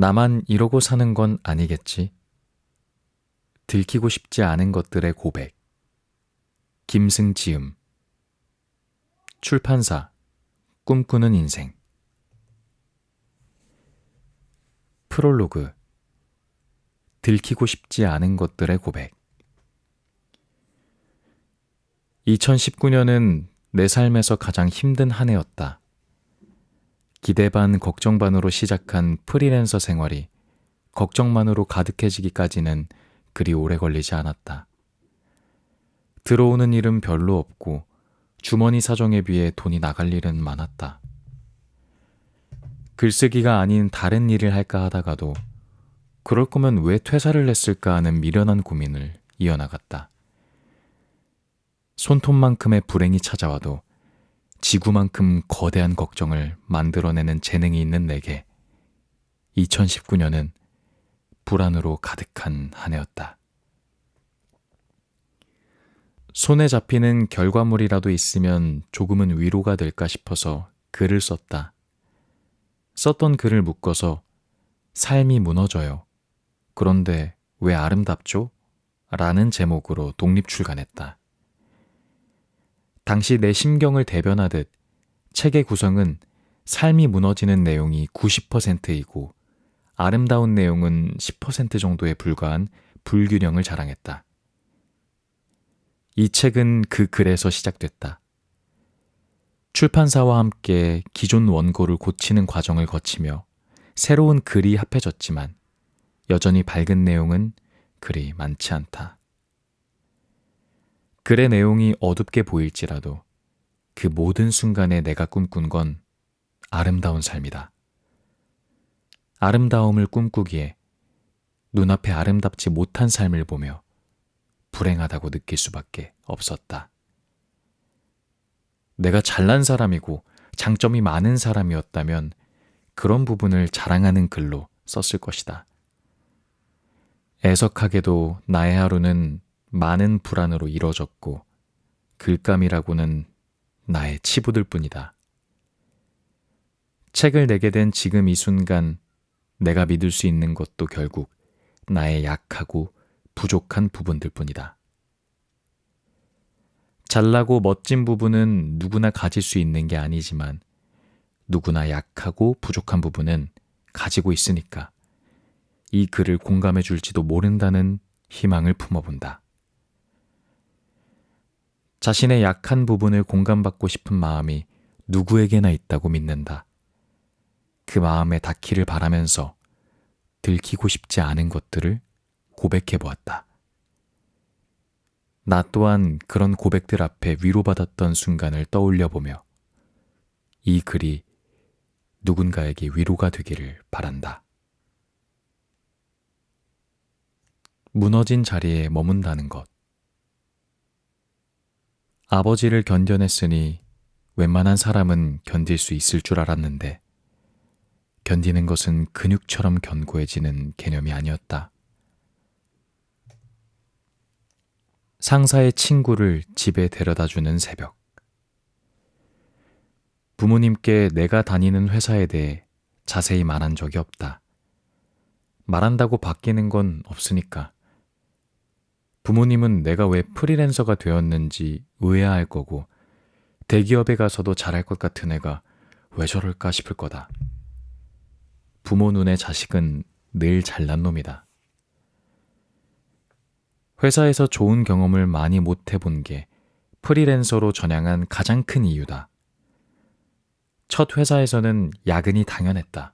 나만 이러고 사는 건 아니겠지? 들키고 싶지 않은 것들의 고백. 김승지음. 출판사. 꿈꾸는 인생. 프롤로그. 들키고 싶지 않은 것들의 고백. 2019년은 내 삶에서 가장 힘든 한 해였다. 기대 반 걱정 반으로 시작한 프리랜서 생활이 걱정만으로 가득해지기까지는 그리 오래 걸리지 않았다. 들어오는 일은 별로 없고 주머니 사정에 비해 돈이 나갈 일은 많았다. 글쓰기가 아닌 다른 일을 할까 하다가도 그럴 거면 왜 퇴사를 했을까 하는 미련한 고민을 이어나갔다. 손톱만큼의 불행이 찾아와도 지구만큼 거대한 걱정을 만들어내는 재능이 있는 내게 2019년은 불안으로 가득한 한 해였다. 손에 잡히는 결과물이라도 있으면 조금은 위로가 될까 싶어서 글을 썼다. 썼던 글을 묶어서 삶이 무너져요. 그런데 왜 아름답죠? 라는 제목으로 독립 출간했다. 당시 내 심경을 대변하듯 책의 구성은 삶이 무너지는 내용이 90%이고 아름다운 내용은 10% 정도에 불과한 불균형을 자랑했다. 이 책은 그 글에서 시작됐다. 출판사와 함께 기존 원고를 고치는 과정을 거치며 새로운 글이 합해졌지만 여전히 밝은 내용은 그리 많지 않다. 글의 내용이 어둡게 보일지라도 그 모든 순간에 내가 꿈꾼 건 아름다운 삶이다. 아름다움을 꿈꾸기에 눈앞에 아름답지 못한 삶을 보며 불행하다고 느낄 수밖에 없었다. 내가 잘난 사람이고 장점이 많은 사람이었다면 그런 부분을 자랑하는 글로 썼을 것이다. 애석하게도 나의 하루는 많은 불안으로 이뤄졌고 글감이라고는 나의 치부들 뿐이다. 책을 내게 된 지금 이 순간 내가 믿을 수 있는 것도 결국 나의 약하고 부족한 부분들 뿐이다. 잘나고 멋진 부분은 누구나 가질 수 있는 게 아니지만 누구나 약하고 부족한 부분은 가지고 있으니까 이 글을 공감해 줄지도 모른다는 희망을 품어본다. 자신의 약한 부분을 공감받고 싶은 마음이 누구에게나 있다고 믿는다. 그 마음에 닿기를 바라면서 들키고 싶지 않은 것들을 고백해 보았다. 나 또한 그런 고백들 앞에 위로받았던 순간을 떠올려 보며 이 글이 누군가에게 위로가 되기를 바란다. 무너진 자리에 머문다는 것. 아버지를 견뎌냈으니 웬만한 사람은 견딜 수 있을 줄 알았는데 견디는 것은 근육처럼 견고해지는 개념이 아니었다. 상사의 친구를 집에 데려다주는 새벽. 부모님께 내가 다니는 회사에 대해 자세히 말한 적이 없다. 말한다고 바뀌는 건 없으니까. 부모님은 내가 왜 프리랜서가 되었는지 의아할 거고 대기업에 가서도 잘할 것 같은 애가 왜 저럴까 싶을 거다. 부모 눈에 자식은 늘 잘난 놈이다. 회사에서 좋은 경험을 많이 못 해본 게 프리랜서로 전향한 가장 큰 이유다. 첫 회사에서는 야근이 당연했다.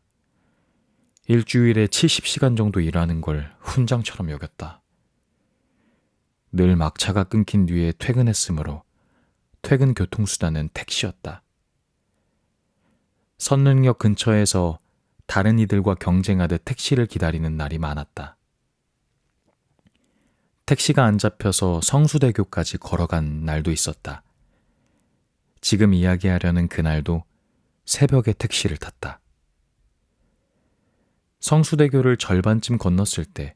일주일에 70시간 정도 일하는 걸 훈장처럼 여겼다. 늘 막차가 끊긴 뒤에 퇴근했으므로 퇴근 교통수단은 택시였다. 선릉역 근처에서 다른 이들과 경쟁하듯 택시를 기다리는 날이 많았다. 택시가 안 잡혀서 성수대교까지 걸어간 날도 있었다. 지금 이야기하려는 그날도 새벽에 택시를 탔다. 성수대교를 절반쯤 건넜을 때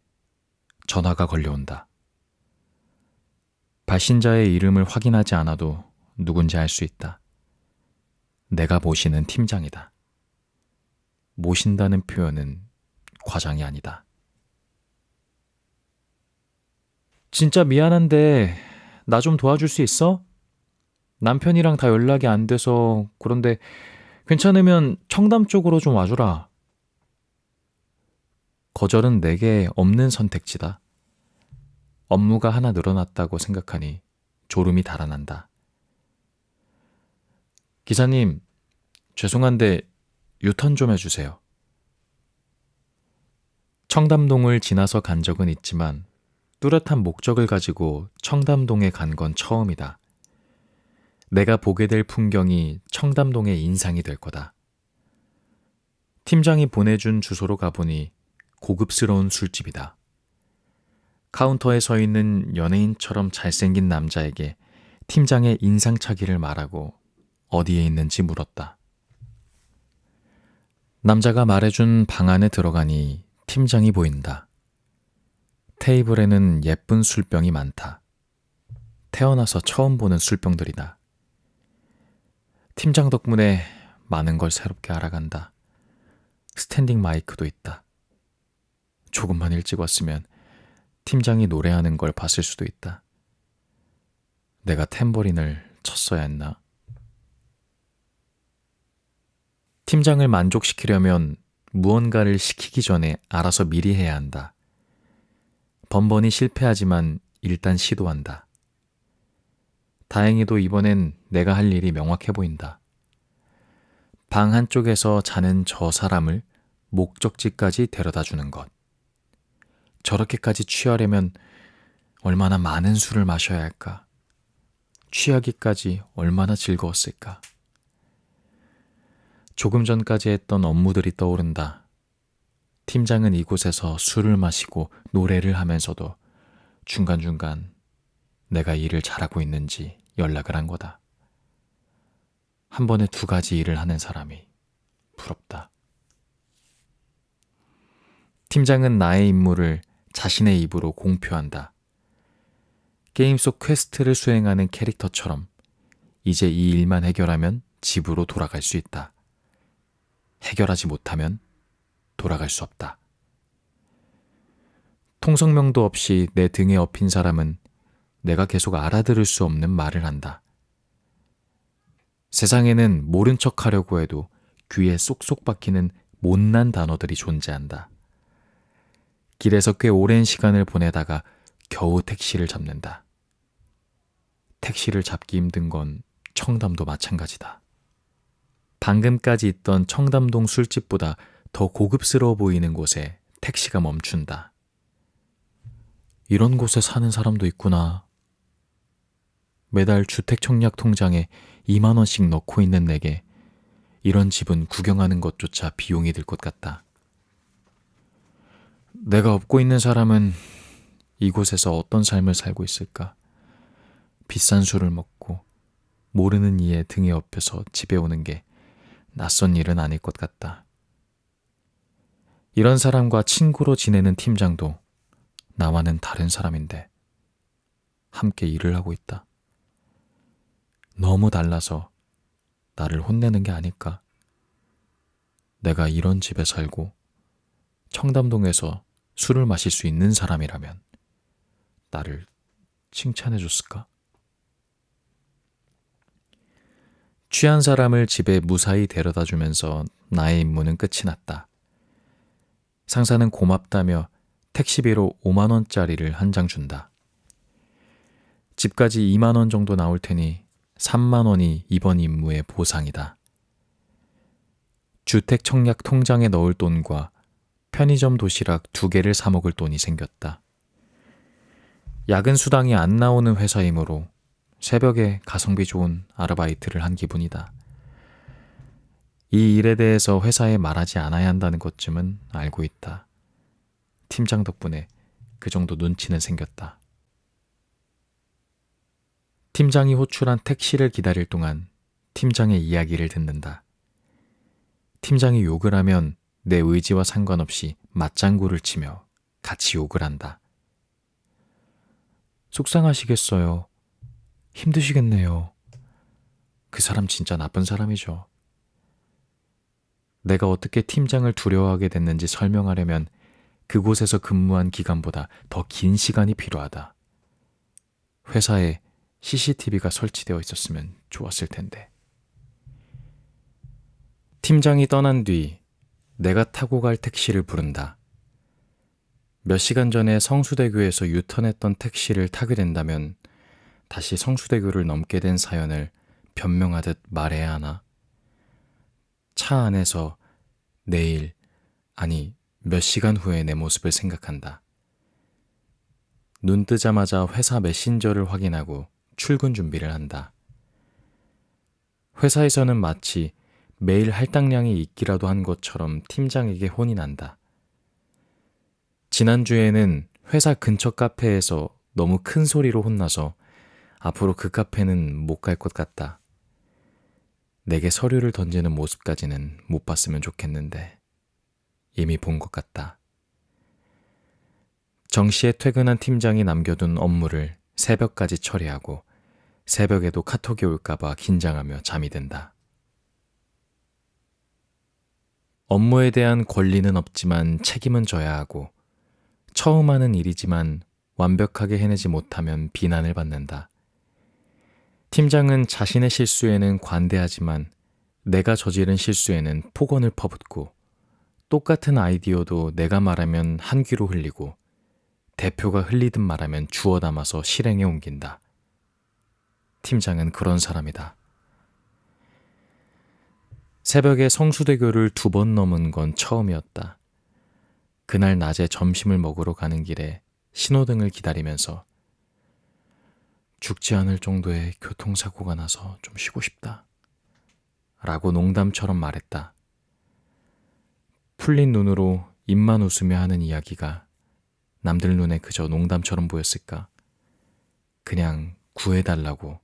전화가 걸려온다. 발신자의 이름을 확인하지 않아도 누군지 알 수 있다. 내가 모시는 팀장이다. 모신다는 표현은 과장이 아니다. 진짜 미안한데 나 좀 도와줄 수 있어? 남편이랑 다 연락이 안 돼서 그런데 괜찮으면 청담 쪽으로 좀 와주라. 거절은 내게 없는 선택지다. 업무가 하나 늘어났다고 생각하니 졸음이 달아난다. 기사님, 죄송한데 유턴 좀 해주세요. 청담동을 지나서 간 적은 있지만 뚜렷한 목적을 가지고 청담동에 간 건 처음이다. 내가 보게 될 풍경이 청담동의 인상이 될 거다. 팀장이 보내준 주소로 가보니 고급스러운 술집이다. 카운터에 서 있는 연예인처럼 잘생긴 남자에게 팀장의 인상착의를 말하고 어디에 있는지 물었다. 남자가 말해준 방 안에 들어가니 팀장이 보인다. 테이블에는 예쁜 술병이 많다. 태어나서 처음 보는 술병들이다. 팀장 덕분에 많은 걸 새롭게 알아간다. 스탠딩 마이크도 있다. 조금만 일찍 왔으면 팀장이 노래하는 걸 봤을 수도 있다. 내가 탬버린을 쳤어야 했나? 팀장을 만족시키려면 무언가를 시키기 전에 알아서 미리 해야 한다. 번번이 실패하지만 일단 시도한다. 다행히도 이번엔 내가 할 일이 명확해 보인다. 방 한쪽에서 자는 저 사람을 목적지까지 데려다 주는 것. 저렇게까지 취하려면 얼마나 많은 술을 마셔야 할까? 취하기까지 얼마나 즐거웠을까? 조금 전까지 했던 업무들이 떠오른다. 팀장은 이곳에서 술을 마시고 노래를 하면서도 중간중간 내가 일을 잘하고 있는지 연락을 한 거다. 한 번에 두 가지 일을 하는 사람이 부럽다. 팀장은 나의 임무를 자신의 입으로 공표한다. 게임 속 퀘스트를 수행하는 캐릭터처럼 이제 이 일만 해결하면 집으로 돌아갈 수 있다. 해결하지 못하면 돌아갈 수 없다. 통성명도 없이 내 등에 업힌 사람은 내가 계속 알아들을 수 없는 말을 한다. 세상에는 모른 척 하려고 해도 귀에 쏙쏙 박히는 못난 단어들이 존재한다. 길에서 꽤 오랜 시간을 보내다가 겨우 택시를 잡는다. 택시를 잡기 힘든 건 청담도 마찬가지다. 방금까지 있던 청담동 술집보다 더 고급스러워 보이는 곳에 택시가 멈춘다. 이런 곳에 사는 사람도 있구나. 매달 주택청약 통장에 2만 원씩 넣고 있는 내게 이런 집은 구경하는 것조차 비용이 들 것 같다. 내가 업고 있는 사람은 이곳에서 어떤 삶을 살고 있을까? 비싼 술을 먹고 모르는 이의 등에 업혀서 집에 오는 게 낯선 일은 아닐 것 같다. 이런 사람과 친구로 지내는 팀장도 나와는 다른 사람인데 함께 일을 하고 있다. 너무 달라서 나를 혼내는 게 아닐까? 내가 이런 집에 살고 청담동에서 술을 마실 수 있는 사람이라면 나를 칭찬해 줬을까? 취한 사람을 집에 무사히 데려다 주면서 나의 임무는 끝이 났다. 상사는 고맙다며 택시비로 5만 원짜리를 한 장 준다. 집까지 2만 원 정도 나올 테니 3만 원이 이번 임무의 보상이다. 주택 청약 통장에 넣을 돈과 편의점 도시락 2개를 사 먹을 돈이 생겼다. 야근 수당이 안 나오는 회사이므로 새벽에 가성비 좋은 아르바이트를 한 기분이다. 이 일에 대해서 회사에 말하지 않아야 한다는 것쯤은 알고 있다. 팀장 덕분에 그 정도 눈치는 생겼다. 팀장이 호출한 택시를 기다릴 동안 팀장의 이야기를 듣는다. 팀장이 욕을 하면 내 의지와 상관없이 맞장구를 치며 같이 욕을 한다. 속상하시겠어요. 힘드시겠네요. 그 사람 진짜 나쁜 사람이죠. 내가 어떻게 팀장을 두려워하게 됐는지 설명하려면 그곳에서 근무한 기간보다 더 긴 시간이 필요하다. 회사에 CCTV가 설치되어 있었으면 좋았을 텐데. 팀장이 떠난 뒤 내가 타고 갈 택시를 부른다. 몇 시간 전에 성수대교에서 유턴했던 택시를 타게 된다면 다시 성수대교를 넘게 된 사연을 변명하듯 말해야 하나? 차 안에서 내일, 아니 몇 시간 후에 내 모습을 생각한다. 눈 뜨자마자 회사 메신저를 확인하고 출근 준비를 한다. 회사에서는 마치 매일 할당량이 있기라도 한 것처럼 팀장에게 혼이 난다. 지난주에는 회사 근처 카페에서 너무 큰 소리로 혼나서 앞으로 그 카페는 못 갈 것 같다. 내게 서류를 던지는 모습까지는 못 봤으면 좋겠는데 이미 본 것 같다. 정시에 퇴근한 팀장이 남겨둔 업무를 새벽까지 처리하고 새벽에도 카톡이 올까봐 긴장하며 잠이 든다. 업무에 대한 권리는 없지만 책임은 져야 하고 처음 하는 일이지만 완벽하게 해내지 못하면 비난을 받는다. 팀장은 자신의 실수에는 관대하지만 내가 저지른 실수에는 폭언을 퍼붓고 똑같은 아이디어도 내가 말하면 한 귀로 흘리고 대표가 흘리듯 말하면 주워 담아서 실행에 옮긴다. 팀장은 그런 사람이다. 새벽에 성수대교를 2번 넘은 건 처음이었다. 그날 낮에 점심을 먹으러 가는 길에 신호등을 기다리면서 죽지 않을 정도의 교통사고가 나서 좀 쉬고 싶다. 라고 농담처럼 말했다. 풀린 눈으로 입만 웃으며 하는 이야기가 남들 눈에 그저 농담처럼 보였을까? 그냥 구해달라고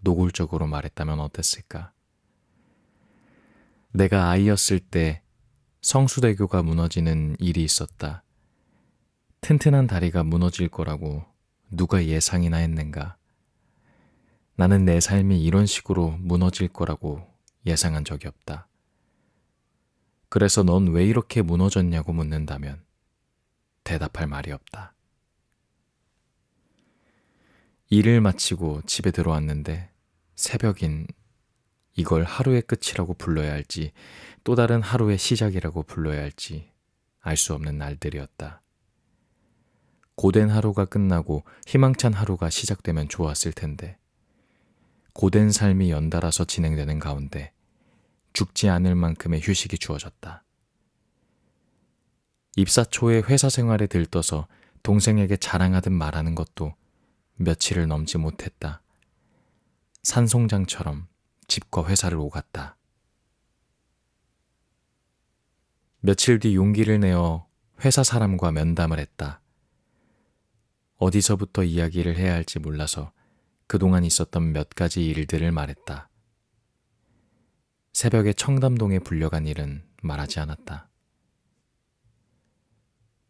노골적으로 말했다면 어땠을까? 내가 아이였을 때 성수대교가 무너지는 일이 있었다. 튼튼한 다리가 무너질 거라고 누가 예상이나 했는가? 나는 내 삶이 이런 식으로 무너질 거라고 예상한 적이 없다. 그래서 넌 왜 이렇게 무너졌냐고 묻는다면 대답할 말이 없다. 일을 마치고 집에 들어왔는데 새벽인 이걸 하루의 끝이라고 불러야 할지 또 다른 하루의 시작이라고 불러야 할지 알 수 없는 날들이었다. 고된 하루가 끝나고 희망찬 하루가 시작되면 좋았을 텐데 고된 삶이 연달아서 진행되는 가운데 죽지 않을 만큼의 휴식이 주어졌다. 입사 초에 회사 생활에 들떠서 동생에게 자랑하듯 말하는 것도 며칠을 넘지 못했다. 산송장처럼 집과 회사를 오갔다. 며칠 뒤 용기를 내어 회사 사람과 면담을 했다. 어디서부터 이야기를 해야 할지 몰라서 그동안 있었던 몇 가지 일들을 말했다. 새벽에 청담동에 불려간 일은 말하지 않았다.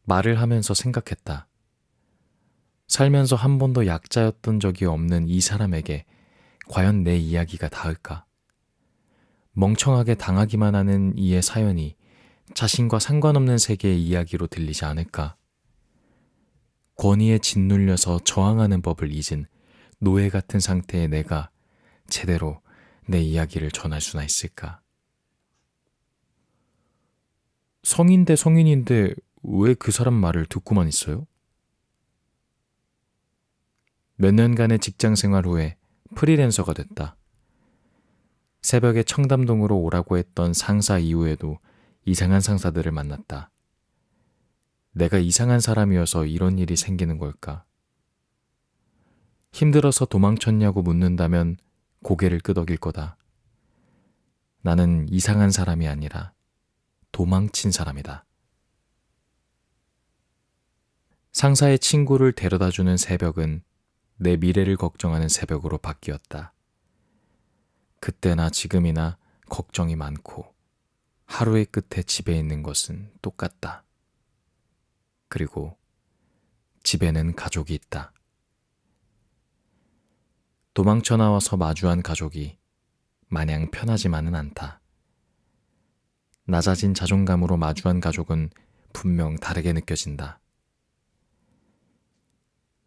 말을 하면서 생각했다. 살면서 한 번도 약자였던 적이 없는 이 사람에게 과연 내 이야기가 닿을까? 멍청하게 당하기만 하는 이의 사연이 자신과 상관없는 세계의 이야기로 들리지 않을까? 권위에 짓눌려서 저항하는 법을 잊은 노예 같은 상태의 내가 제대로 내 이야기를 전할 수나 있을까? 성인 대 성인인데 왜 그 사람 말을 듣고만 있어요? 몇 년간의 직장 생활 후에 프리랜서가 됐다. 새벽에 청담동으로 오라고 했던 상사 이후에도 이상한 상사들을 만났다. 내가 이상한 사람이어서 이런 일이 생기는 걸까? 힘들어서 도망쳤냐고 묻는다면 고개를 끄덕일 거다. 나는 이상한 사람이 아니라 도망친 사람이다. 상사의 친구를 데려다주는 새벽은 내 미래를 걱정하는 새벽으로 바뀌었다. 그때나 지금이나 걱정이 많고 하루의 끝에 집에 있는 것은 똑같다. 그리고 집에는 가족이 있다. 도망쳐 나와서 마주한 가족이 마냥 편하지만은 않다. 낮아진 자존감으로 마주한 가족은 분명 다르게 느껴진다.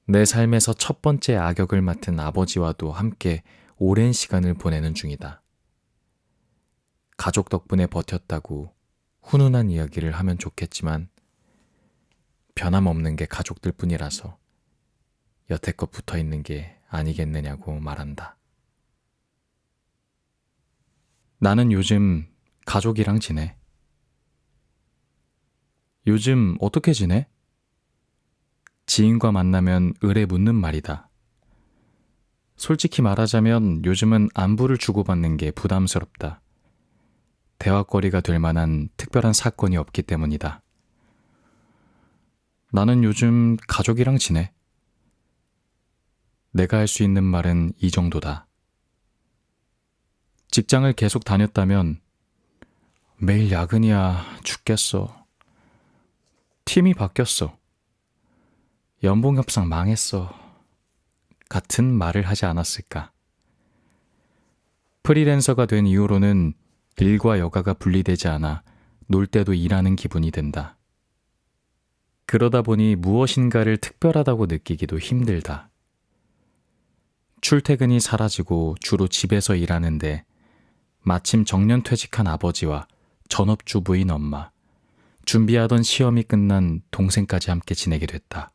내 삶에서 첫 번째 악역을 맡은 아버지와도 함께 오랜 시간을 보내는 중이다. 가족 덕분에 버텼다고 훈훈한 이야기를 하면 좋겠지만 변함없는 게 가족들 뿐이라서 여태껏 붙어 있는 게 아니겠느냐고 말한다. 나는 요즘 가족이랑 지내. 요즘 어떻게 지내? 지인과 만나면 의뢰 묻는 말이다. 솔직히 말하자면 요즘은 안부를 주고받는 게 부담스럽다. 대화거리가 될 만한 특별한 사건이 없기 때문이다. 나는 요즘 가족이랑 지내. 내가 할 수 있는 말은 이 정도다. 직장을 계속 다녔다면 매일 야근이야 죽겠어. 팀이 바뀌었어. 연봉 협상 망했어. 같은 말을 하지 않았을까. 프리랜서가 된 이후로는 일과 여가가 분리되지 않아 놀 때도 일하는 기분이 든다. 그러다 보니 무엇인가를 특별하다고 느끼기도 힘들다. 출퇴근이 사라지고 주로 집에서 일하는데 마침 정년퇴직한 아버지와 전업주부인 엄마, 준비하던 시험이 끝난 동생까지 함께 지내게 됐다.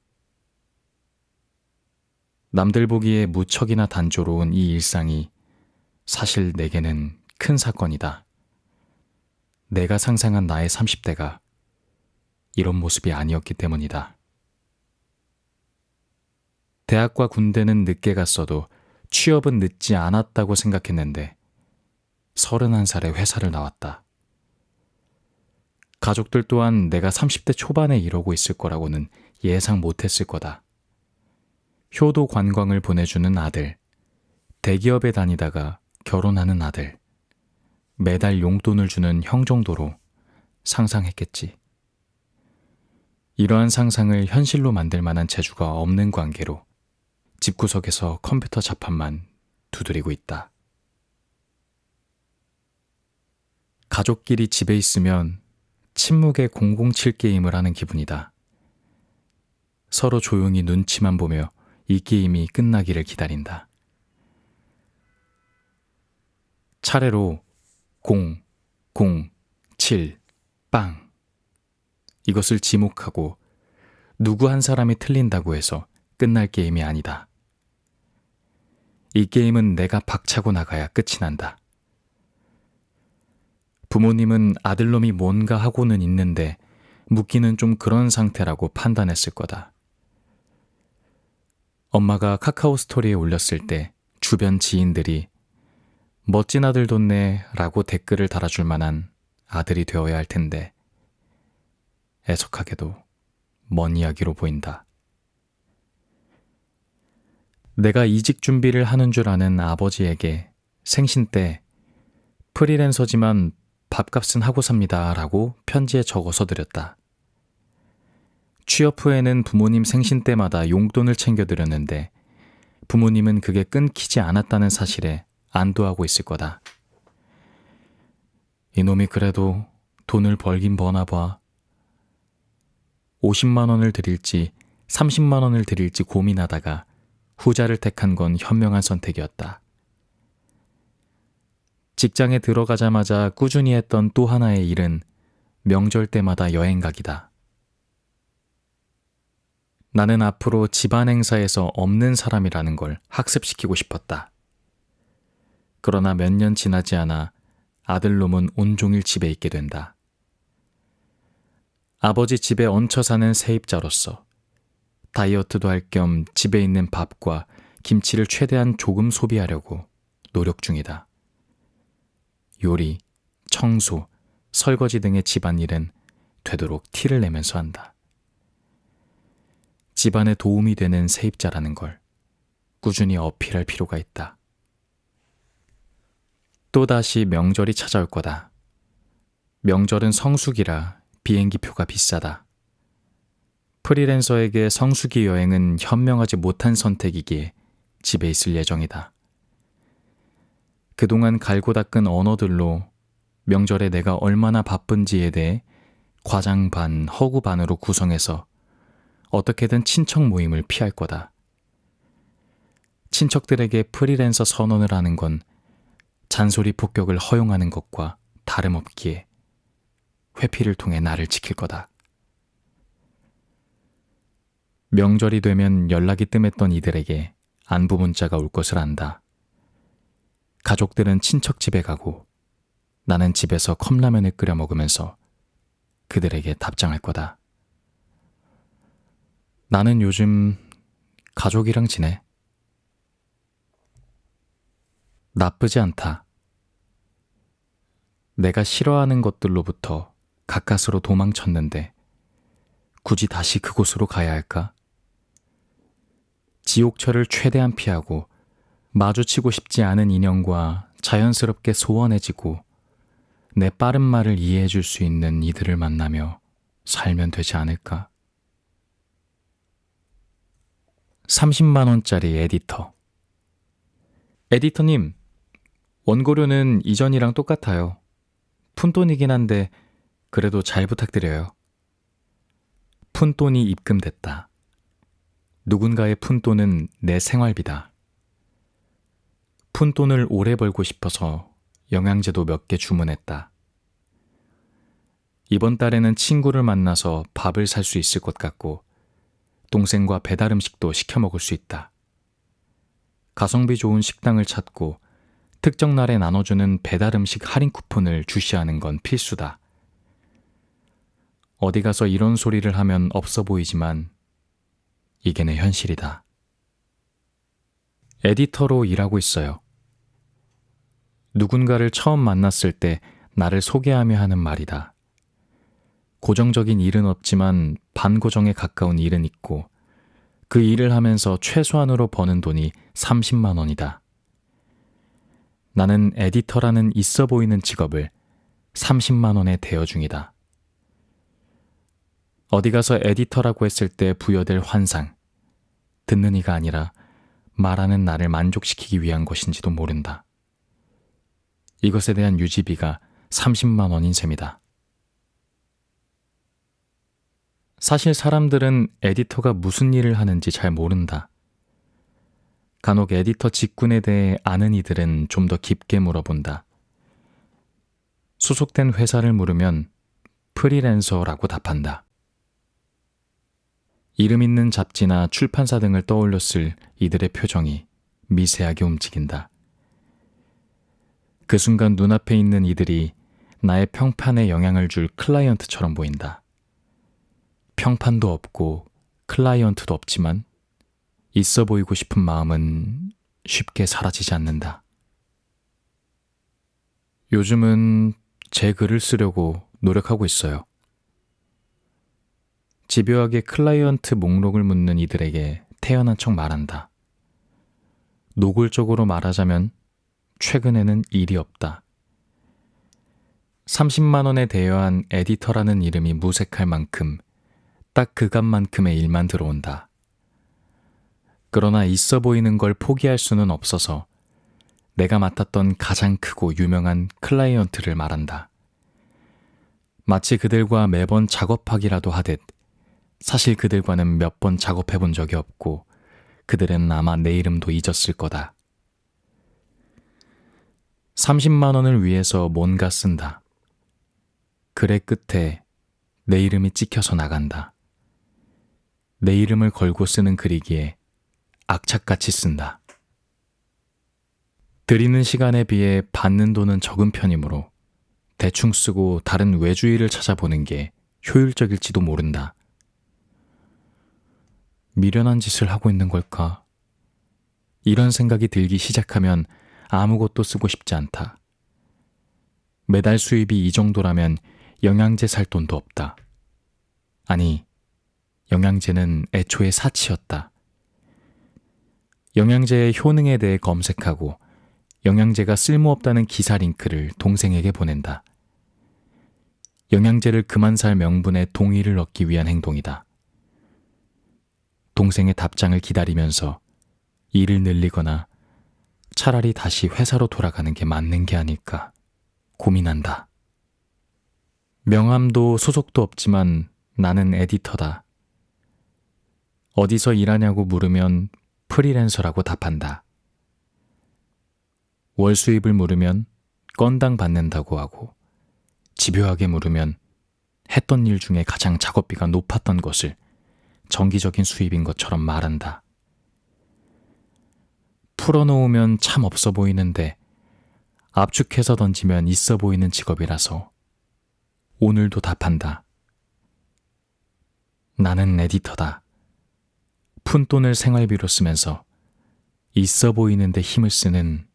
남들 보기에 무척이나 단조로운 이 일상이 사실 내게는 큰 사건이다. 내가 상상한 나의 30대가 이런 모습이 아니었기 때문이다. 대학과 군대는 늦게 갔어도 취업은 늦지 않았다고 생각했는데 31살에 회사를 나왔다. 가족들 또한 내가 30대 초반에 이러고 있을 거라고는 예상 못했을 거다. 효도 관광을 보내주는 아들, 대기업에 다니다가 결혼하는 아들, 매달 용돈을 주는 형 정도로 상상했겠지. 이러한 상상을 현실로 만들 만한 재주가 없는 관계로 집구석에서 컴퓨터 자판만 두드리고 있다. 가족끼리 집에 있으면 침묵의 007 게임을 하는 기분이다. 서로 조용히 눈치만 보며 이 게임이 끝나기를 기다린다. 차례로 0, 0, 7, 빵. 이것을 지목하고 누구 한 사람이 틀린다고 해서 끝날 게임이 아니다. 이 게임은 내가 박차고 나가야 끝이 난다. 부모님은 아들놈이 뭔가 하고는 있는데 묻기는 좀 그런 상태라고 판단했을 거다. 엄마가 카카오 스토리에 올렸을 때 주변 지인들이 멋진 아들 뒀네 라고 댓글을 달아줄 만한 아들이 되어야 할 텐데 애석하게도 먼 이야기로 보인다. 내가 이직 준비를 하는 줄 아는 아버지에게 생신 때 프리랜서지만 밥값은 하고 삽니다 라고 편지에 적어서 드렸다. 취업 후에는 부모님 생신 때마다 용돈을 챙겨드렸는데 부모님은 그게 끊기지 않았다는 사실에 안도하고 있을 거다. 이놈이 그래도 돈을 벌긴 버나 봐. 50만 원을 드릴지 30만 원을 드릴지 고민하다가 후자를 택한 건 현명한 선택이었다. 직장에 들어가자마자 꾸준히 했던 또 하나의 일은 명절 때마다 여행 가기다. 나는 앞으로 집안 행사에서 없는 사람이라는 걸 학습시키고 싶었다. 그러나 몇 년 지나지 않아 아들놈은 온종일 집에 있게 된다. 아버지 집에 얹혀 사는 세입자로서 다이어트도 할 겸 집에 있는 밥과 김치를 최대한 조금 소비하려고 노력 중이다. 요리, 청소, 설거지 등의 집안일은 되도록 티를 내면서 한다. 집안에 도움이 되는 세입자라는 걸 꾸준히 어필할 필요가 있다. 또다시 명절이 찾아올 거다. 명절은 성수기라 비행기표가 비싸다. 프리랜서에게 성수기 여행은 현명하지 못한 선택이기에 집에 있을 예정이다. 그동안 갈고 닦은 언어들로 명절에 내가 얼마나 바쁜지에 대해 과장 반, 허구 반으로 구성해서 어떻게든 친척 모임을 피할 거다. 친척들에게 프리랜서 선언을 하는 건 잔소리 폭격을 허용하는 것과 다름없기에 회피를 통해 나를 지킬 거다. 명절이 되면 연락이 뜸했던 이들에게 안부 문자가 올 것을 안다. 가족들은 친척 집에 가고 나는 집에서 컵라면을 끓여 먹으면서 그들에게 답장할 거다. 나는 요즘 가족이랑 지내. 나쁘지 않다. 내가 싫어하는 것들로부터 가까스로 도망쳤는데 굳이 다시 그곳으로 가야 할까? 지옥철을 최대한 피하고 마주치고 싶지 않은 인연과 자연스럽게 소원해지고 내 빠른 말을 이해해 줄 수 있는 이들을 만나며 살면 되지 않을까? 30만 원짜리 에디터. 에디터님, 원고료는 이전이랑 똑같아요. 푼돈이긴 한데 그래도 잘 부탁드려요. 푼돈이 입금됐다. 누군가의 푼돈은 내 생활비다. 푼돈을 오래 벌고 싶어서 영양제도 몇 개 주문했다. 이번 달에는 친구를 만나서 밥을 살 수 있을 것 같고 동생과 배달 음식도 시켜 먹을 수 있다. 가성비 좋은 식당을 찾고 특정 날에 나눠주는 배달 음식 할인 쿠폰을 주시하는 건 필수다. 어디 가서 이런 소리를 하면 없어 보이지만 이게 내 현실이다. 에디터로 일하고 있어요. 누군가를 처음 만났을 때 나를 소개하며 하는 말이다. 고정적인 일은 없지만 반고정에 가까운 일은 있고 그 일을 하면서 최소한으로 버는 돈이 30만 원이다. 나는 에디터라는 있어 보이는 직업을 30만 원에 대여 중이다. 어디 가서 에디터라고 했을 때 부여될 환상, 듣는 이가 아니라 말하는 나를 만족시키기 위한 것인지도 모른다. 이것에 대한 유지비가 30만 원인 셈이다. 사실 사람들은 에디터가 무슨 일을 하는지 잘 모른다. 간혹 에디터 직군에 대해 아는 이들은 좀 더 깊게 물어본다. 소속된 회사를 물으면 프리랜서라고 답한다. 이름 있는 잡지나 출판사 등을 떠올렸을 이들의 표정이 미세하게 움직인다. 그 순간 눈앞에 있는 이들이 나의 평판에 영향을 줄 클라이언트처럼 보인다. 평판도 없고 클라이언트도 없지만 있어 보이고 싶은 마음은 쉽게 사라지지 않는다. 요즘은 제 글을 쓰려고 노력하고 있어요. 집요하게 클라이언트 목록을 묻는 이들에게 태연한 척 말한다. 노골적으로 말하자면 최근에는 일이 없다. 30만 원에 대여한 에디터라는 이름이 무색할 만큼 딱 그 값만큼의 일만 들어온다. 그러나 있어 보이는 걸 포기할 수는 없어서 내가 맡았던 가장 크고 유명한 클라이언트를 말한다. 마치 그들과 매번 작업하기라도 하듯 사실 그들과는 몇 번 작업해 본 적이 없고 그들은 아마 내 이름도 잊었을 거다. 30만 원을 위해서 뭔가 쓴다. 글의 끝에 내 이름이 찍혀서 나간다. 내 이름을 걸고 쓰는 글이기에 악착같이 쓴다. 드리는 시간에 비해 받는 돈은 적은 편이므로 대충 쓰고 다른 외주일을 찾아보는 게 효율적일지도 모른다. 미련한 짓을 하고 있는 걸까? 이런 생각이 들기 시작하면 아무것도 쓰고 싶지 않다. 매달 수입이 이 정도라면 영양제 살 돈도 없다. 아니, 영양제는 애초에 사치였다. 영양제의 효능에 대해 검색하고 영양제가 쓸모없다는 기사 링크를 동생에게 보낸다. 영양제를 그만 살 명분의 동의를 얻기 위한 행동이다. 동생의 답장을 기다리면서 일을 늘리거나 차라리 다시 회사로 돌아가는 게 맞는 게 아닐까 고민한다. 명함도 소속도 없지만 나는 에디터다. 어디서 일하냐고 물으면 프리랜서라고 답한다. 월 수입을 물으면 건당 받는다고 하고, 집요하게 물으면 했던 일 중에 가장 작업비가 높았던 것을 정기적인 수입인 것처럼 말한다. 풀어놓으면 참 없어 보이는데 압축해서 던지면 있어 보이는 직업이라서 오늘도 답한다. 나는 에디터다. 푼돈을 생활비로 쓰면서 있어 보이는데 힘을 쓰는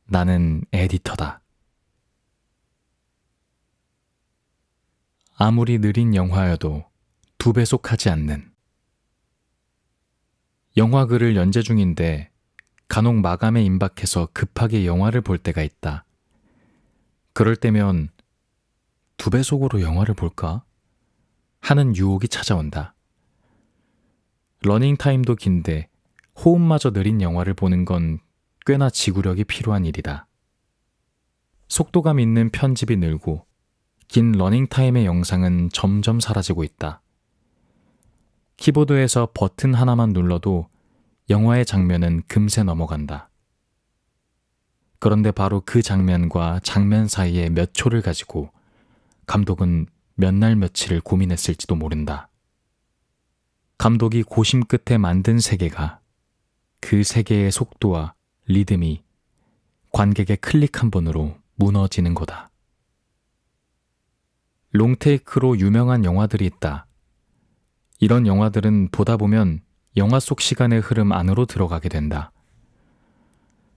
나는 에디터다. 아무리 느린 영화여도 2배속하지 않는. 영화글을 연재 중인데 간혹 마감에 임박해서 급하게 영화를 볼 때가 있다. 그럴 때면 2배속으로 영화를 볼까? 하는 유혹이 찾아온다. 러닝타임도 긴데 호흡마저 느린 영화를 보는 건 꽤나 지구력이 필요한 일이다. 속도감 있는 편집이 늘고 긴 러닝타임의 영상은 점점 사라지고 있다. 키보드에서 버튼 하나만 눌러도 영화의 장면은 금세 넘어간다. 그런데 바로 그 장면과 장면 사이에 몇 초를 가지고 감독은 몇 날 며칠을 고민했을지도 모른다. 감독이 고심 끝에 만든 세계가 그 세계의 속도와 리듬이 관객의 클릭 한 번으로 무너지는 거다. 롱테이크로 유명한 영화들이 있다. 이런 영화들은 보다 보면 영화 속 시간의 흐름 안으로 들어가게 된다.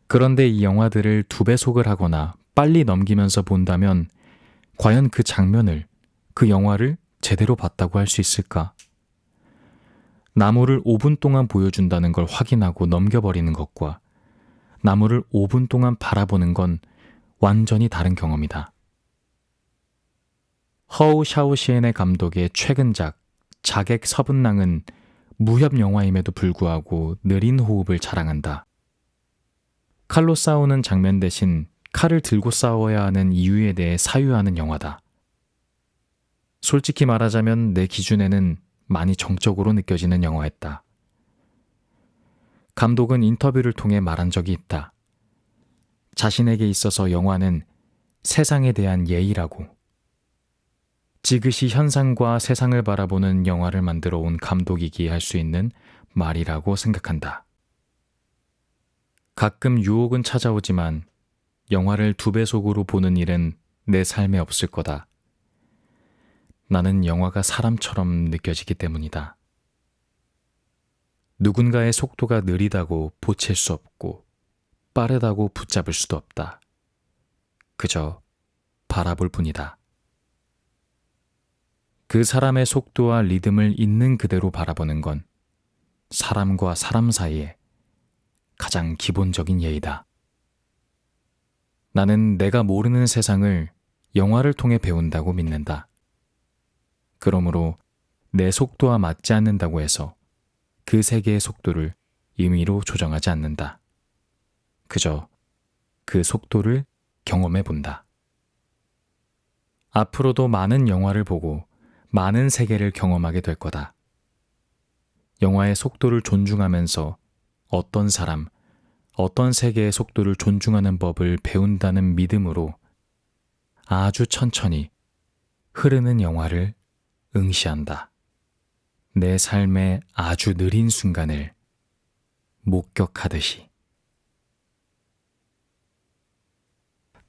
그런데 이 영화들을 2배속을 하거나 빨리 넘기면서 본다면 과연 그 장면을, 그 영화를 제대로 봤다고 할 수 있을까? 나무를 5분 동안 보여준다는 걸 확인하고 넘겨버리는 것과 나무를 5분 동안 바라보는 건 완전히 다른 경험이다. 허우 샤오시엔의 감독의 최근작 자객 서분랑은 무협 영화임에도 불구하고 느린 호흡을 자랑한다. 칼로 싸우는 장면 대신 칼을 들고 싸워야 하는 이유에 대해 사유하는 영화다. 솔직히 말하자면 내 기준에는 많이 정적으로 느껴지는 영화였다. 감독은 인터뷰를 통해 말한 적이 있다. 자신에게 있어서 영화는 세상에 대한 예의라고. 지그시 현상과 세상을 바라보는 영화를 만들어 온 감독이기에 할 수 있는 말이라고 생각한다. 가끔 유혹은 찾아오지만 영화를 2배속으로 보는 일은 내 삶에 없을 거다. 나는 영화가 사람처럼 느껴지기 때문이다. 누군가의 속도가 느리다고 보챌 수 없고 빠르다고 붙잡을 수도 없다. 그저 바라볼 뿐이다. 그 사람의 속도와 리듬을 있는 그대로 바라보는 건 사람과 사람 사이에 가장 기본적인 예의다. 나는 내가 모르는 세상을 영화를 통해 배운다고 믿는다. 그러므로 내 속도와 맞지 않는다고 해서 그 세계의 속도를 임의로 조정하지 않는다. 그저 그 속도를 경험해 본다. 앞으로도 많은 영화를 보고 많은 세계를 경험하게 될 거다. 영화의 속도를 존중하면서 어떤 사람, 어떤 세계의 속도를 존중하는 법을 배운다는 믿음으로 아주 천천히 흐르는 영화를 응시한다. 내 삶의 아주 느린 순간을 목격하듯이.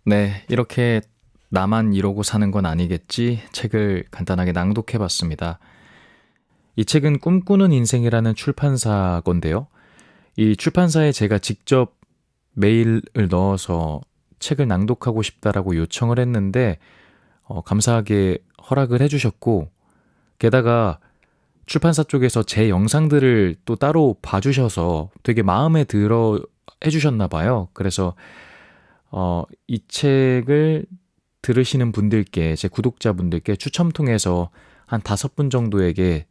네, 이렇게 나만 이러고 사는 건 아니겠지 책을 간단하게 낭독해봤습니다. 이 책은 꿈꾸는 인생이라는 출판사 건데요. 이 출판사에 제가 직접 메일을 넣어서 책을 낭독하고 싶다라고 요청을 했는데 감사하게 허락을 해주셨고, 게다가 출판사 쪽에서 제 영상들을 또 따로 봐주셔서 되게 마음에 들어 해주셨나 봐요. 그래서 이 책을 들으시는 분들께, 제 구독자분들께 추첨 통해서 한 5분 정도에게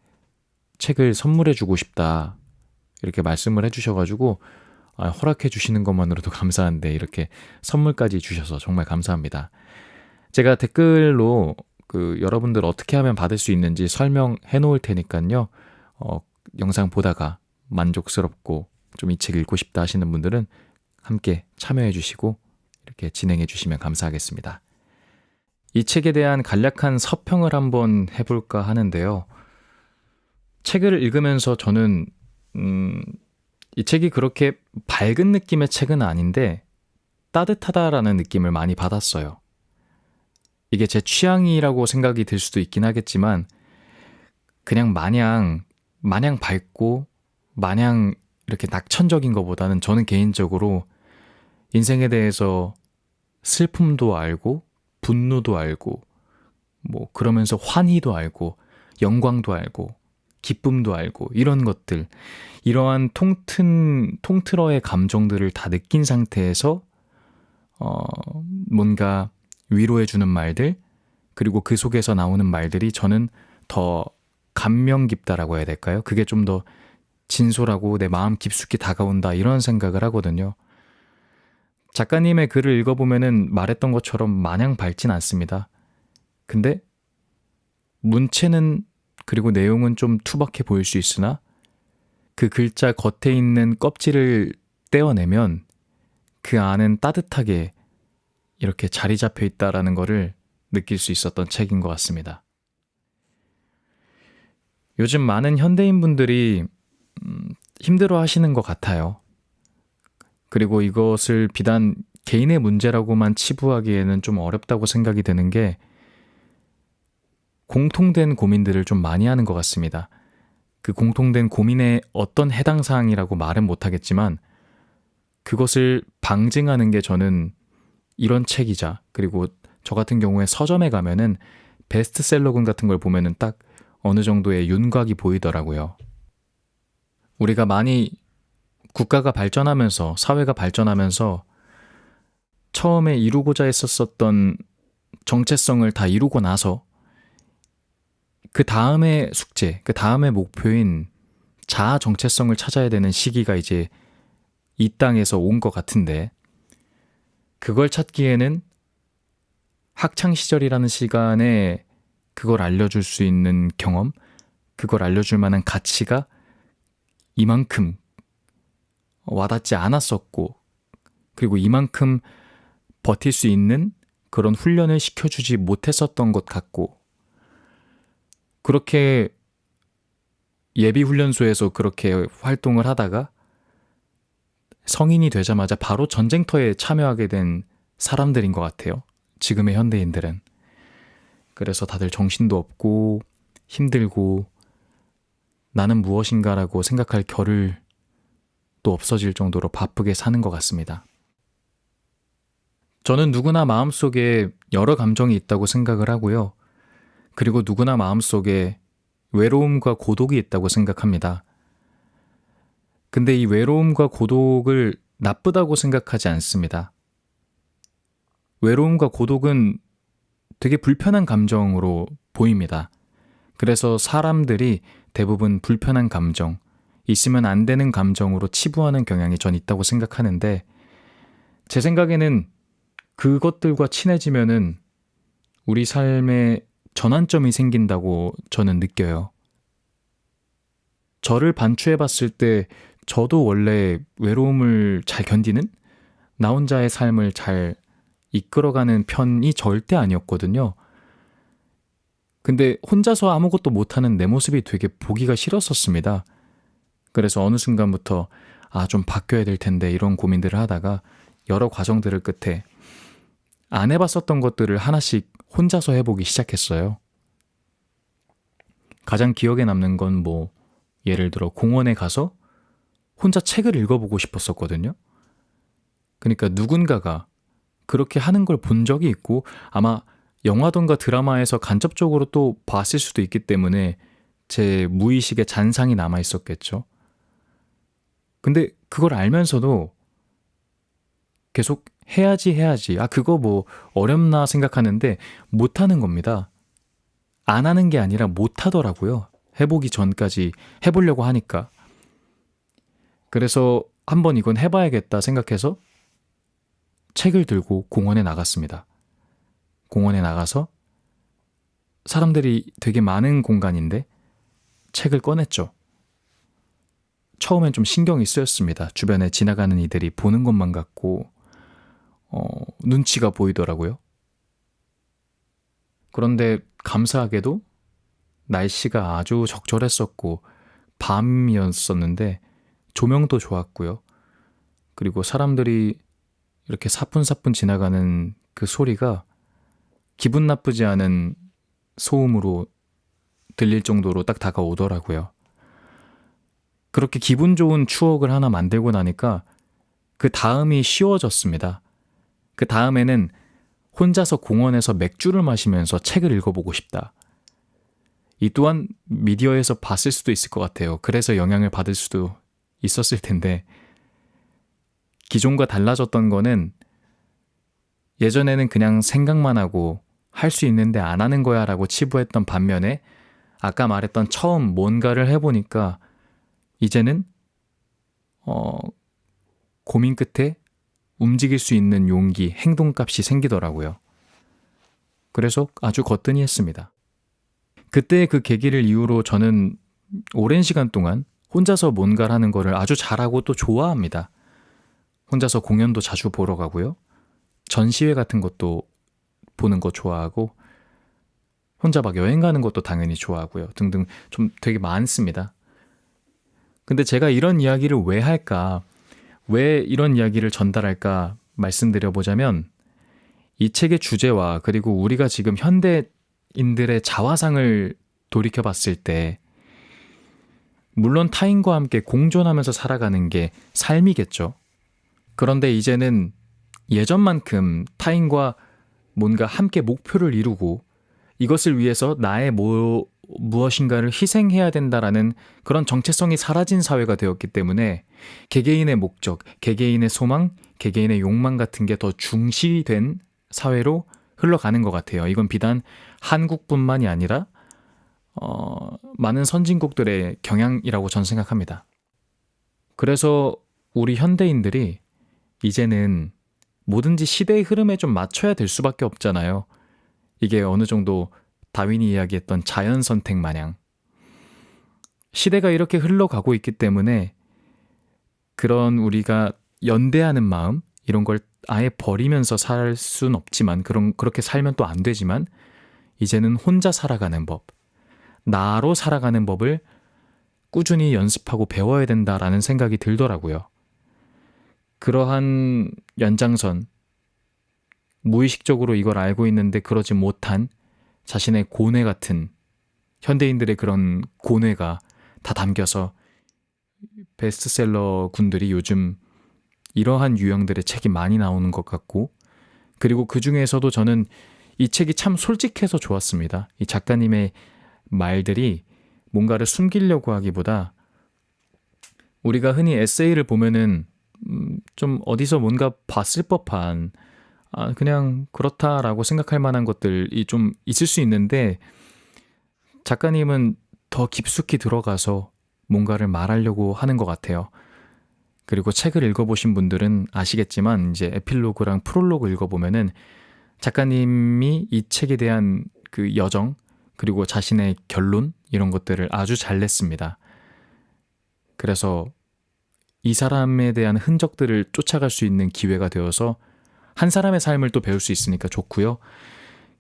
책을 선물해주고 싶다 이렇게 말씀을 해주셔가지고 허락해주시는 것만으로도 감사한데 이렇게 선물까지 주셔서 정말 감사합니다. 제가 댓글로 여러분들 어떻게 하면 받을 수 있는지 설명해 놓을 테니까요. 영상 보다가 만족스럽고 좀 이 책 읽고 싶다 하시는 분들은 함께 참여해 주시고 이렇게 진행해 주시면 감사하겠습니다. 이 책에 대한 간략한 서평을 한번 해볼까 하는데요. 책을 읽으면서 저는 이 책이 그렇게 밝은 느낌의 책은 아닌데 따뜻하다라는 느낌을 많이 받았어요. 이게 제 취향이라고 생각이 들 수도 있긴 하겠지만 그냥 마냥 밝고 마냥 이렇게 낙천적인 것보다는 저는 개인적으로 인생에 대해서 슬픔도 알고 분노도 알고 그러면서 환희도 알고 영광도 알고 기쁨도 알고 이런 것들, 이러한 통틀어의 감정들을 다 느낀 상태에서 뭔가 위로해주는 말들, 그리고 그 속에서 나오는 말들이 저는 더 감명 깊다라고 해야 될까요? 그게 좀 더 진솔하고 내 마음 깊숙이 다가온다, 이런 생각을 하거든요. 작가님의 글을 읽어보면은 말했던 것처럼 마냥 밝진 않습니다. 근데 문체는, 그리고 내용은 좀 투박해 보일 수 있으나 그 글자 겉에 있는 껍질을 떼어내면 그 안은 따뜻하게 이렇게 자리 잡혀 있다라는 거를 느낄 수 있었던 책인 것 같습니다. 요즘 많은 현대인분들이 힘들어 하시는 것 같아요. 그리고 이것을 비단 개인의 문제라고만 치부하기에는 좀 어렵다고 생각이 드는 게, 공통된 고민들을 좀 많이 하는 것 같습니다. 그 공통된 고민의 어떤 해당 사항이라고 말은 못하겠지만 그것을 방증하는 게 저는 이런 책이자, 그리고 저 같은 경우에 서점에 가면은 베스트셀러군 같은 걸 보면은 딱 어느 정도의 윤곽이 보이더라고요. 우리가 많이 국가가 발전하면서, 사회가 발전하면서 처음에 이루고자 했었던 정체성을 다 이루고 나서 그 다음의 숙제, 그 다음의 목표인 자아 정체성을 찾아야 되는 시기가 이제 이 땅에서 온 것 같은데, 그걸 찾기에는 학창시절이라는 시간에 그걸 알려줄 수 있는 경험, 그걸 알려줄 만한 가치가 이만큼 와닿지 않았었고, 그리고 이만큼 버틸 수 있는 그런 훈련을 시켜주지 못했었던 것 같고, 그렇게 예비훈련소에서 그렇게 활동을 하다가 성인이 되자마자 바로 전쟁터에 참여하게 된 사람들인 것 같아요. 지금의 현대인들은. 그래서 다들 정신도 없고 힘들고 나는 무엇인가라고 생각할 겨를 또 없어질 정도로 바쁘게 사는 것 같습니다. 저는 누구나 마음속에 여러 감정이 있다고 생각을 하고요. 그리고 누구나 마음속에 외로움과 고독이 있다고 생각합니다. 근데 이 외로움과 고독을 나쁘다고 생각하지 않습니다. 외로움과 고독은 되게 불편한 감정으로 보입니다. 그래서 사람들이 대부분 불편한 감정, 있으면 안 되는 감정으로 치부하는 경향이 전 있다고 생각하는데, 제 생각에는 그것들과 친해지면은 우리 삶에 전환점이 생긴다고 저는 느껴요. 저를 반추해 봤을 때 저도 원래 외로움을 잘 견디는, 나 혼자의 삶을 잘 이끌어가는 편이 절대 아니었거든요. 근데 혼자서 아무것도 못하는 내 모습이 되게 보기가 싫었었습니다. 그래서 어느 순간부터 좀 바뀌어야 될 텐데 이런 고민들을 하다가 여러 과정들을 끝에 안 해봤었던 것들을 하나씩 혼자서 해보기 시작했어요. 가장 기억에 남는 건 예를 들어 공원에 가서 혼자 책을 읽어보고 싶었었거든요. 그러니까 누군가가 그렇게 하는 걸 본 적이 있고 아마 영화던가 드라마에서 간접적으로 또 봤을 수도 있기 때문에 제 무의식에 잔상이 남아 있었겠죠. 근데 그걸 알면서도 계속 해야지 그거 어렵나 생각하는데 못하는 겁니다. 안 하는 게 아니라 못하더라고요. 해보기 전까지 해보려고 하니까. 그래서 한번 이건 해봐야겠다 생각해서 책을 들고 공원에 나갔습니다. 공원에 나가서 사람들이 되게 많은 공간인데 책을 꺼냈죠. 처음엔 좀 신경이 쓰였습니다. 주변에 지나가는 이들이 보는 것만 같고 눈치가 보이더라고요. 그런데 감사하게도 날씨가 아주 적절했었고 밤이었었는데 조명도 좋았고요. 그리고 사람들이 이렇게 사뿐사뿐 지나가는 그 소리가 기분 나쁘지 않은 소음으로 들릴 정도로 딱 다가오더라고요. 그렇게 기분 좋은 추억을 하나 만들고 나니까 그 다음이 쉬워졌습니다. 그 다음에는 혼자서 공원에서 맥주를 마시면서 책을 읽어보고 싶다. 이 또한 미디어에서 봤을 수도 있을 것 같아요. 그래서 영향을 받을 수도 있었을 텐데 기존과 달라졌던 거는 예전에는 그냥 생각만 하고 할 수 있는데 안 하는 거야 라고 치부했던 반면에 아까 말했던 처음 뭔가를 해보니까 이제는 고민 끝에 움직일 수 있는 용기, 행동값이 생기더라고요. 그래서 아주 거뜬히 했습니다. 그때 그 계기를 이유로 저는 오랜 시간 동안 혼자서 뭔가를 하는 거를 아주 잘하고 또 좋아합니다. 혼자서 공연도 자주 보러 가고요. 전시회 같은 것도 보는 거 좋아하고 혼자 막 여행 가는 것도 당연히 좋아하고요. 등등 좀 되게 많습니다. 근데 제가 이런 이야기를 왜 할까? 왜 이런 이야기를 전달할까 말씀드려보자면 이 책의 주제와 그리고 우리가 지금 현대인들의 자화상을 돌이켜봤을 때 물론 타인과 함께 공존하면서 살아가는 게 삶이겠죠. 그런데 이제는 예전만큼 타인과 뭔가 함께 목표를 이루고 이것을 위해서 나의 무엇인가를 희생해야 된다라는 그런 정체성이 사라진 사회가 되었기 때문에 개개인의 목적, 개개인의 소망, 개개인의 욕망 같은 게 더 중시된 사회로 흘러가는 것 같아요. 이건 비단 한국뿐만이 아니라 많은 선진국들의 경향이라고 저는 생각합니다. 그래서 우리 현대인들이 이제는 뭐든지 시대의 흐름에 좀 맞춰야 될 수밖에 없잖아요. 이게 어느 정도 다윈이 이야기했던 자연 선택 마냥 시대가 이렇게 흘러가고 있기 때문에 그런 우리가 연대하는 마음 이런 걸 아예 버리면서 살 수는 없지만 그렇게 살면 또 안 되지만 이제는 혼자 살아가는 법, 나로 살아가는 법을 꾸준히 연습하고 배워야 된다라는 생각이 들더라고요. 그러한 연장선, 무의식적으로 이걸 알고 있는데 그러지 못한 자신의 고뇌 같은 현대인들의 그런 고뇌가 다 담겨서 베스트셀러 군들이 요즘 이러한 유형들의 책이 많이 나오는 것 같고 그리고 그 중에서도 저는 이 책이 참 솔직해서 좋았습니다. 이 작가님의 말들이 뭔가를 숨기려고 하기보다 우리가 흔히 에세이를 보면은 좀 어디서 뭔가 봤을 법한 그냥 그렇다라고 생각할 만한 것들이 좀 있을 수 있는데 작가님은 더 깊숙이 들어가서 뭔가를 말하려고 하는 것 같아요. 그리고 책을 읽어보신 분들은 아시겠지만 이제 에필로그랑 프롤로그 읽어보면은 작가님이 이 책에 대한 그 여정 그리고 자신의 결론 이런 것들을 아주 잘 냈습니다. 그래서 이 사람에 대한 흔적들을 쫓아갈 수 있는 기회가 되어서 한 사람의 삶을 또 배울 수 있으니까 좋고요.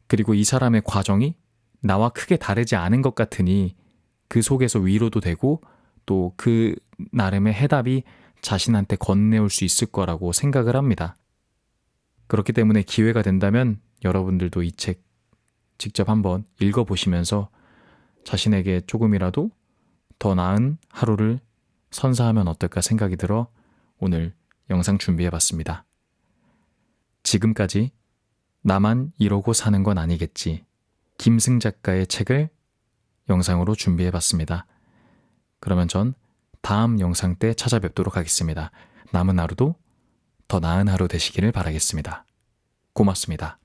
그리고 이 사람의 과정이 나와 크게 다르지 않은 것 같으니 그 속에서 위로도 되고 또 그 나름의 해답이 자신한테 건네올 수 있을 거라고 생각을 합니다. 그렇기 때문에 기회가 된다면 여러분들도 이 책 직접 한번 읽어보시면서 자신에게 조금이라도 더 나은 하루를 선사하면 어떨까 생각이 들어 오늘 영상 준비해봤습니다. 지금까지 나만 이러고 사는 건 아니겠지. 김승 작가의 책을 영상으로 준비해봤습니다. 그러면 전 다음 영상 때 찾아뵙도록 하겠습니다. 남은 하루도 더 나은 하루 되시기를 바라겠습니다. 고맙습니다.